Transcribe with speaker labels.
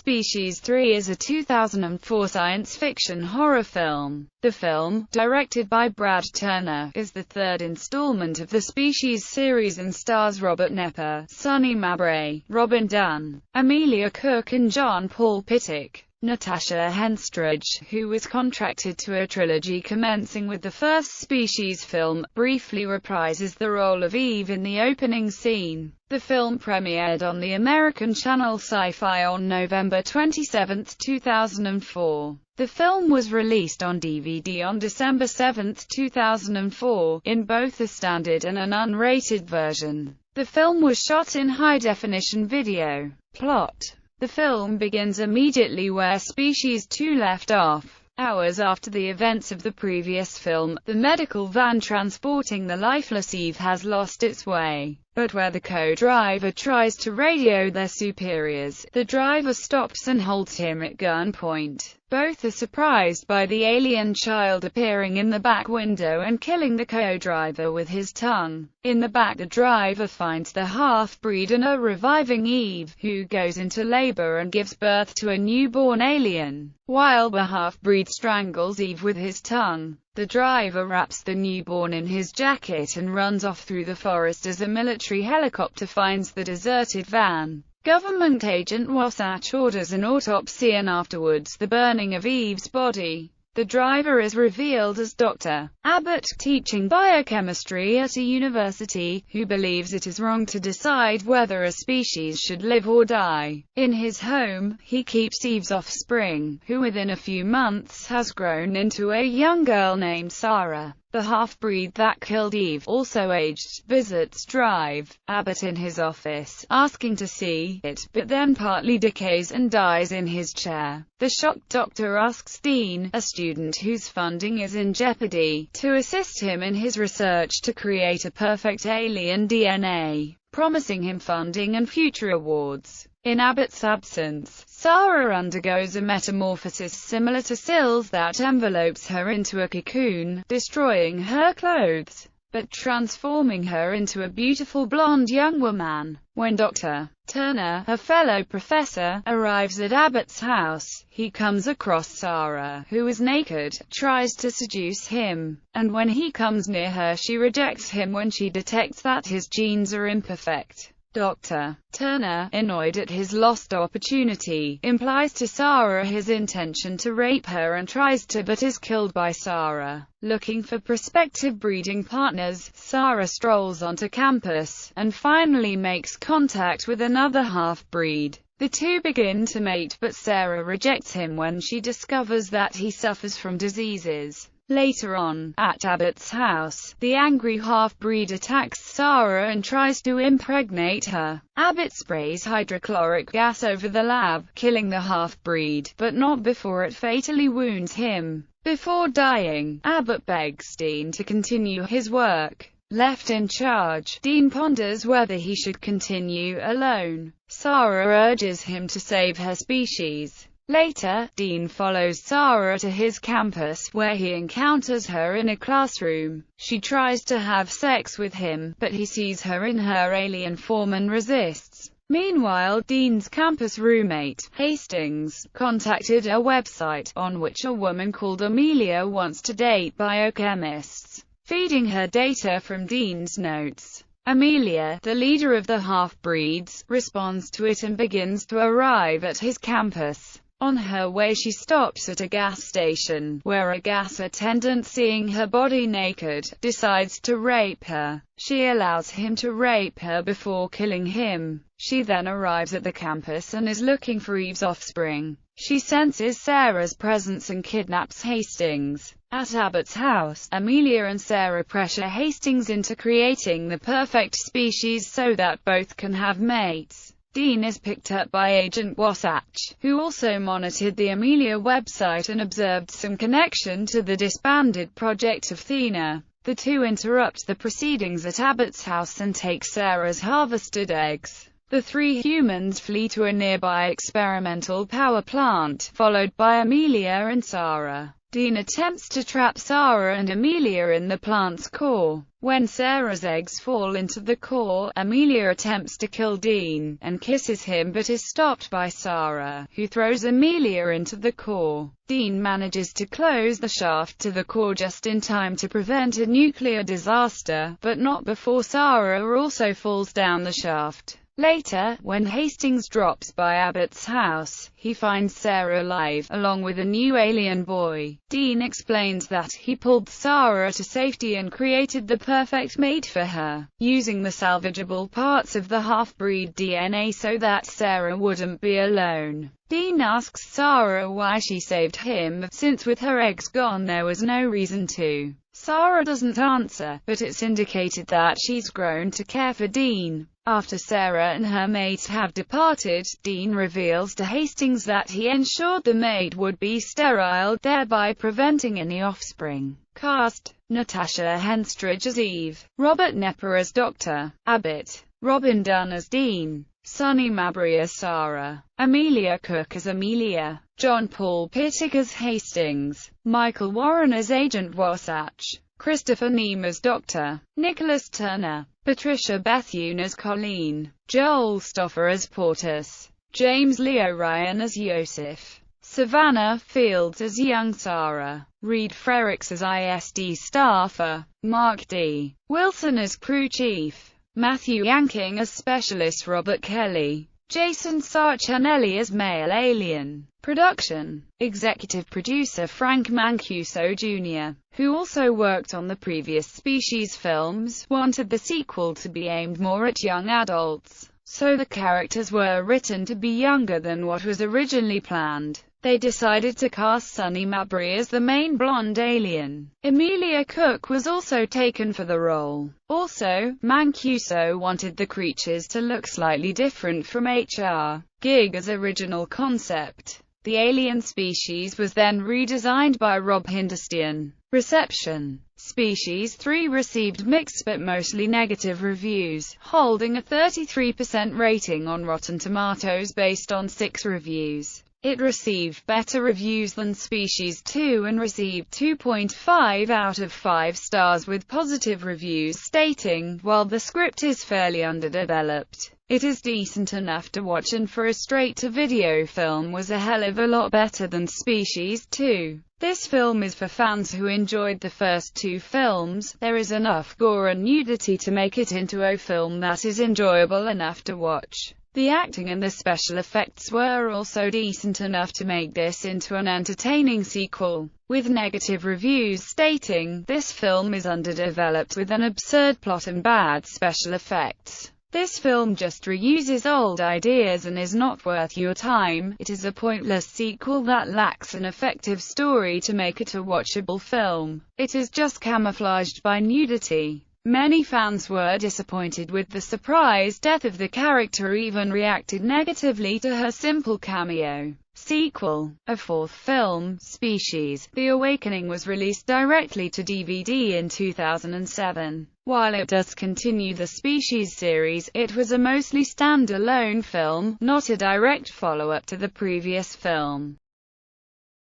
Speaker 1: Species 3 is a 2004 science fiction horror film. The film, directed by Brad Turner, is the third installment of the Species series and stars Robert Knepper, Sonny Mabray, Robin Dunn, Amelia Cook and John Paul Pittick. Natasha Henstridge, who was contracted to a trilogy commencing with the first Species film, briefly reprises the role of Eve in the opening scene. The film premiered on the American channel Sci-Fi on November 27, 2004. The film was released on DVD on December 7, 2004, in both a standard and an unrated version. The film was shot in high-definition video. Plot: the film begins immediately where Species 2 left off. Hours after the events of the previous film, the medical van transporting the lifeless Eve has lost its way. But where the co-driver tries to radio their superiors, the driver stops and holds him at gunpoint. Both are surprised by the alien child appearing in the back window and killing the co-driver with his tongue. In the back, the driver finds the half-breed and a reviving Eve, who goes into labor and gives birth to a newborn alien. While the half-breed strangles Eve with his tongue, the driver wraps the newborn in his jacket and runs off through the forest as a military helicopter finds the deserted van. Government agent Wasatch orders an autopsy and afterwards the burning of Eve's body. The driver is revealed as Dr. Abbott, teaching biochemistry at a university, who believes it is wrong to decide whether a species should live or die. In his home, he keeps Eve's offspring, who within a few months has grown into a young girl named Sarah. The half-breed that killed Eve, also aged, visits Drive Abbott in his office, asking to see it, but then partly decays and dies in his chair. The shocked doctor asks Dean, a student whose funding is in jeopardy, to assist him in his research to create a perfect alien DNA, promising him funding and future awards. In Abbott's absence, Sarah undergoes a metamorphosis similar to Syl's that envelopes her into a cocoon, destroying her clothes, but transforming her into a beautiful blonde young woman. When Dr. Turner, a fellow professor, arrives at Abbott's house, he comes across Sarah, who is naked, tries to seduce him, and when he comes near her she rejects him when she detects that his genes are imperfect. Dr. Turner, annoyed at his lost opportunity, implies to Sarah his intention to rape her and tries to, but is killed by Sarah. Looking for prospective breeding partners, Sarah strolls onto campus, and finally makes contact with another half-breed. The two begin to mate, but Sarah rejects him when she discovers that he suffers from diseases. Later on, at Abbott's house, the angry half-breed attacks Sarah and tries to impregnate her. Abbott sprays hydrochloric gas over the lab, killing the half-breed, but not before it fatally wounds him. Before dying, Abbott begs Dean to continue his work. Left in charge, Dean ponders whether he should continue alone. Sarah urges him to save her species. Later, Dean follows Sarah to his campus, where he encounters her in a classroom. She tries to have sex with him, but he sees her in her alien form and resists. Meanwhile, Dean's campus roommate, Hastings, contacted a website, on which a woman called Amelia wants to date biochemists, feeding her data from Dean's notes. Amelia, the leader of the half-breeds, responds to it and begins to arrive at his campus. On her way she stops at a gas station, where a gas attendant, seeing her body naked, decides to rape her. She allows him to rape her before killing him. She then arrives at the campus and is looking for Eve's offspring. She senses Sarah's presence and kidnaps Hastings. At Abbott's house, Amelia and Sarah pressure Hastings into creating the perfect species so that both can have mates. Dean is picked up by Agent Wasatch, who also monitored the Amelia website and observed some connection to the disbanded Project of Athena. The two interrupt the proceedings at Abbott's house and take Sarah's harvested eggs. The three humans flee to a nearby experimental power plant, followed by Amelia and Sarah. Dean attempts to trap Sarah and Amelia in the plant's core. When Sarah's eggs fall into the core, Amelia attempts to kill Dean, and kisses him but is stopped by Sarah, who throws Amelia into the core. Dean manages to close the shaft to the core just in time to prevent a nuclear disaster, but not before Sarah also falls down the shaft. Later, when Hastings drops by Abbott's house, he finds Sarah alive, along with a new alien boy. Dean explains that he pulled Sarah to safety and created the perfect mate for her, using the salvageable parts of the half-breed DNA so that Sarah wouldn't be alone. Dean asks Sarah why she saved him, since with her eggs gone there was no reason to. Sarah doesn't answer, but it's indicated that she's grown to care for Dean. After Sarah and her mate have departed, Dean reveals to Hastings that he ensured the mate would be sterile, thereby preventing any offspring. Cast: Natasha Henstridge as Eve, Robert Nepper as Dr. Abbott, Robin Dunn as Dean, Sonny Mabry as Sarah, Amelia Cook as Amelia, John Paul Pittick as Hastings, Michael Warren as Agent Wasatch, Christopher Neame as Dr. Nicholas Turner, Patricia Bethune as Colleen, Joel Stoffer as Portus, James Leo Ryan as Yosef, Savannah Fields as young Sarah, Reed Frericks as ISD staffer, Mark D. Wilson as crew chief, Matthew Yanking as specialist Robert Kelly, Jason Sarchinelli as male alien. Production. Executive producer Frank Mancuso Jr., who also worked on the previous Species films, wanted the sequel to be aimed more at young adults, so the characters were written to be younger than what was originally planned. They decided to cast Sonny Mabry as the main blonde alien. Amelia Cook was also taken for the role. Also, Mancuso wanted the creatures to look slightly different from H.R. Giger's original concept. The alien species was then redesigned by Rob Hinderstein. Reception. Species 3 received mixed but mostly negative reviews, holding a 33% rating on Rotten Tomatoes based on 6 reviews. It received better reviews than Species 2 and received 2.5 out of 5 stars with positive reviews stating, while the script is fairly underdeveloped, it is decent enough to watch, and for a straight-to-video film was a hell of a lot better than Species 2. This film is for fans who enjoyed the first 2 films. There is enough gore and nudity to make it into a film that is enjoyable enough to watch. The acting and the special effects were also decent enough to make this into an entertaining sequel, with negative reviews stating, this film is underdeveloped with an absurd plot and bad special effects. This film just reuses old ideas and is not worth your time. It is a pointless sequel that lacks an effective story to make it a watchable film. It is just camouflaged by nudity. Many fans were disappointed with the surprise death of the character, even reacted negatively to her simple cameo. Sequel. A 4th film, Species: The Awakening, was released directly to DVD in 2007. While it does continue the Species series, it was a mostly standalone film, not a direct follow-up to the previous film.